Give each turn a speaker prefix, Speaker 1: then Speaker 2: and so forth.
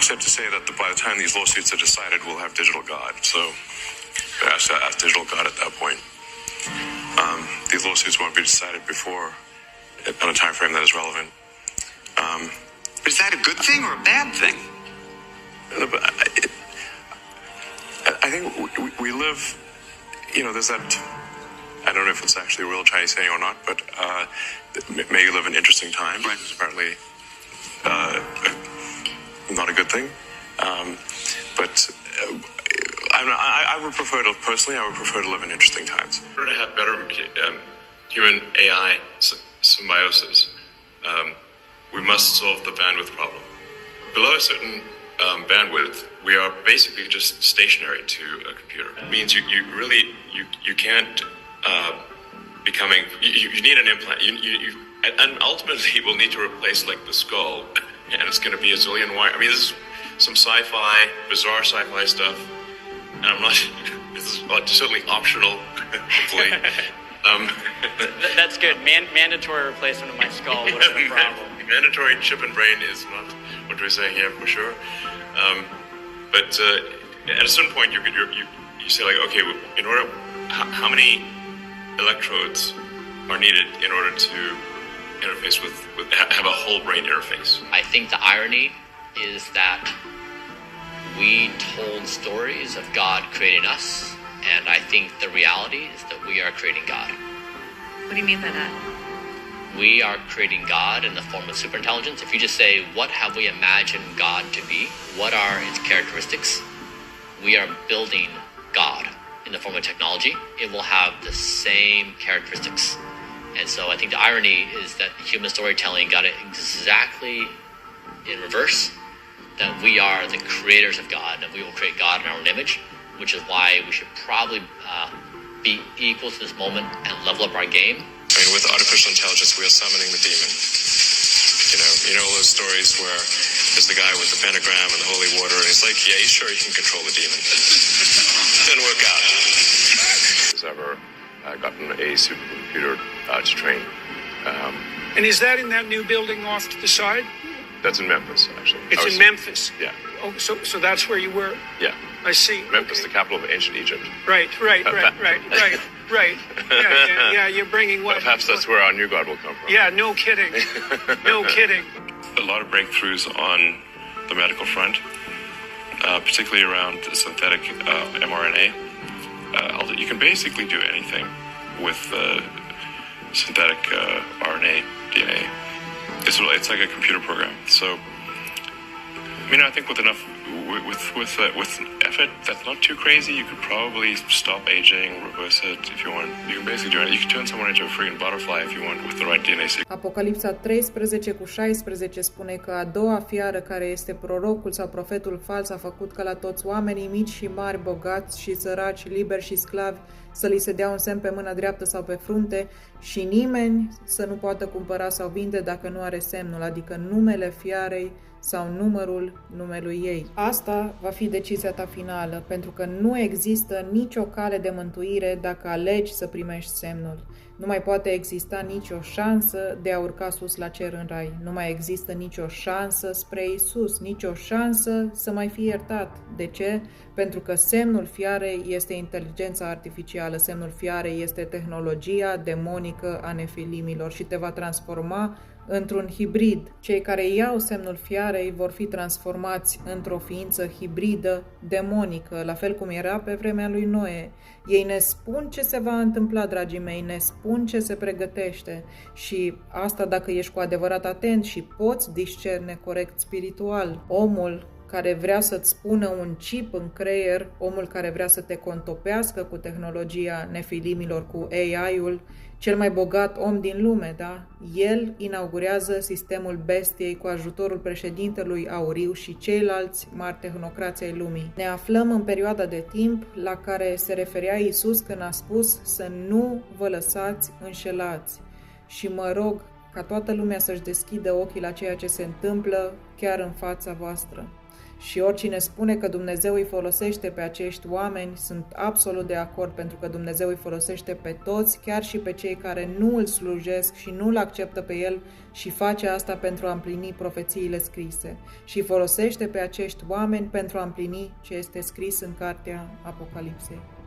Speaker 1: Except to say that by the time these lawsuits are decided, we'll have digital God. So ask digital God at that point. These lawsuits won't be decided before on a time frame that is relevant.
Speaker 2: Is that a good thing or a bad thing?
Speaker 1: I think we live, there's that, I don't know if it's actually a real Chinese saying or not, but may you live in interesting times, right? It's apparently not a good thing. But I would prefer to, personally, I would prefer to live in interesting times. In order to have better human AI symbiosis, we must solve the bandwidth problem. Below a certain bandwidth, we are basically just stationary to a computer. It means you can't you need an implant. And ultimately, we'll need to replace like the skull, and it's going to be a zillion wire. I mean, this is some bizarre sci-fi stuff, and I'm not. This is certainly optional. Hopefully.
Speaker 3: That's good. Mandatory replacement of my skull would have been a problem.
Speaker 1: Mandatory chip and brain is not what we're saying here for sure. But at a certain point, you say like, okay, how many electrodes are needed in order to interface with have a whole brain interface?
Speaker 4: I think the irony is that we told stories of God creating us, and I think the reality is that we are creating God.
Speaker 5: What do you mean by that?
Speaker 4: We are creating God in the form of superintelligence. If you just say, what have we imagined God to be? What are its characteristics? We are building God in the form of technology. It will have the same characteristics. And so I think the irony is that human storytelling got it exactly in reverse, that we are the creators of God, and we will create God in our own image, which is why we should probably be equal to this moment and level up our game.
Speaker 1: I mean, with artificial intelligence, we are summoning the demon. You know all those stories where there's the guy with the pentagram and the holy water, and he's like, yeah, he's sure he can control the demon. Didn't work out. Has ever gotten a supercomputer to train.
Speaker 6: And is that in that new building off to the side?
Speaker 1: That's in Memphis, actually.
Speaker 6: It's in Memphis?
Speaker 1: Yeah.
Speaker 6: Oh, so that's where you were?
Speaker 1: Yeah.
Speaker 6: I see.
Speaker 1: Memphis,
Speaker 6: okay.
Speaker 1: The capital of ancient Egypt.
Speaker 6: Right. Yeah, you're bringing what?
Speaker 1: Perhaps that's where our new God will come from.
Speaker 6: Yeah, no kidding. No kidding.
Speaker 1: A lot of breakthroughs on the medical front, particularly around synthetic mRNA. You can basically do anything with synthetic RNA, DNA. It's like a computer program. So, I think with enough, with effort that's not too crazy, you could probably stop aging, reverse it if you want. You can basically do it. You can turn someone into a freaking butterfly if you want with the right DNA sequence.
Speaker 7: Apocalipsa 13:16 spune că a doua fiară, care este prorocul sau profetul fals, a făcut ca la toți oamenii mici și mari, bogați și săraci, liberi și sclavi, să li se dea un semn pe mâna dreaptă sau pe frunte și nimeni să nu poată cumpăra sau vinde dacă nu are semnul, adică numele fiarei sau numărul numelui ei. Asta va fi decizia ta finală, pentru că nu există nicio cale de mântuire dacă alegi să primești semnul. Nu mai poate exista nicio șansă de a urca sus la cer în rai. Nu mai există nicio șansă spre Iisus, nicio șansă să mai fii iertat. De ce? Pentru că semnul fiarei este inteligența artificială, semnul fiarei este tehnologia demonică a nefilimilor și te va transforma într-un hibrid. Cei care iau semnul fiarei vor fi transformați într-o ființă hibridă demonică, la fel cum era pe vremea lui Noe. Ei ne spun ce se va întâmpla, dragii mei, ne spun ce se pregătește și asta dacă ești cu adevărat atent și poți discerne corect spiritual. Omul care vrea să-ți spună un chip în creier, omul care vrea să te contopească cu tehnologia nefilimilor, cu AI-ul, cel mai bogat om din lume, da? El inaugurează sistemul bestiei cu ajutorul președintelui Auriu și ceilalți mari tehnocrați ai lumii. Ne aflăm în perioada de timp la care se referea Iisus când a spus să nu vă lăsați înșelați. Și mă rog ca toată lumea să-și deschidă ochii la ceea ce se întâmplă chiar în fața voastră. Și oricine spune că Dumnezeu îi folosește pe acești oameni, sunt absolut de acord, pentru că Dumnezeu îi folosește pe toți, chiar și pe cei care nu îl slujesc și nu îl acceptă pe el și face asta pentru a împlini profețiile scrise. Și îi folosește pe acești oameni pentru a împlini ce este scris în cartea Apocalipsei.